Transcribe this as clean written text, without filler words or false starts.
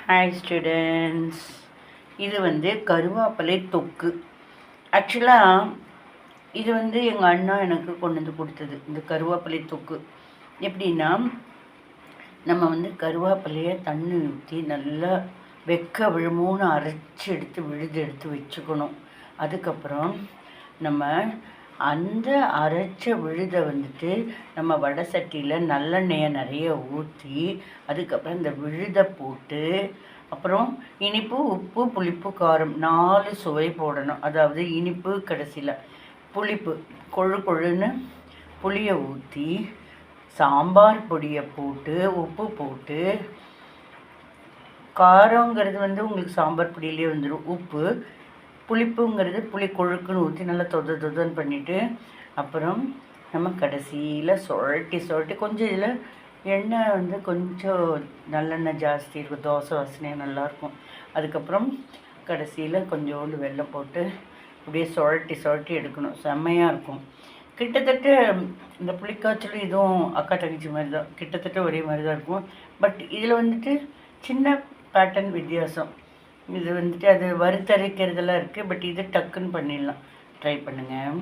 Hi students. இது வந்து கருவேப்பிலை தொக்கு. ஆக்சுவலாக இது வந்து எங்கள் அண்ணா எனக்கு கொண்டு வந்து கொடுத்தது. இந்த கருவேப்பிலை தொக்கு எப்படின்னா, நம்ம வந்து கருவேப்பிலையை தண்ணி ஊற்றி நல்லா விழுமோன்னு அரைச்சி விழுது எடுத்து வச்சுக்கணும். அதுக்கப்புறம் நம்ம அந்த அரைச்ச விழுதை வந்துட்டு நம்ம வடை சட்டியில் நல்லெண்ணெயை நிறைய ஊற்றி அதுக்கப்புறம் இந்த விழுதை போட்டு அப்புறம் இனிப்பு, உப்பு, புளிப்பு, காரம் 4 சுவை போடணும். அதாவது இனிப்பு கடைசியில், புளிப்பு கொழுன்னு புளியை ஊற்றி சாம்பார் பொடியை போட்டு உப்பு போட்டு, காரங்கிறது வந்து உங்களுக்கு சாம்பார் பொடியிலே வந்துடும். உப்பு புளிப்புங்கிறது புளி கொழுக்குன்னு ஊற்றி நல்லா தொதன்னு பண்ணிவிட்டு அப்புறம் நம்ம கடைசியில் சுழட்டி கொஞ்சம் இதில் எண்ணெய் வந்து கொஞ்சம் நல்லெண்ணெய் ஜாஸ்தி இருக்கும், தோசை வாசனையாக நல்லாயிருக்கும். அதுக்கப்புறம் கடைசியில் கொஞ்சோண்டு வெல்லம் போட்டு அப்படியே சுழட்டி எடுக்கணும். செம்மையாக இருக்கும். கிட்டத்தட்ட இந்த புளிக்காய்ச்சலும் இதுவும் அக்கா தங்கச்சி மாதிரி தான், கிட்டத்தட்ட ஒரே மாதிரி தான் இருக்கும். பட் இதில் வந்துட்டு சின்ன பேட்டர்ன் வித்தியாசம். இது வந்துட்டு அது வறுத்தரைக்கிறதெல்லாம் இருக்குது. பட் இது டக்குன்னு பண்ணிடலாம். ட்ரை பண்ணுங்கள்.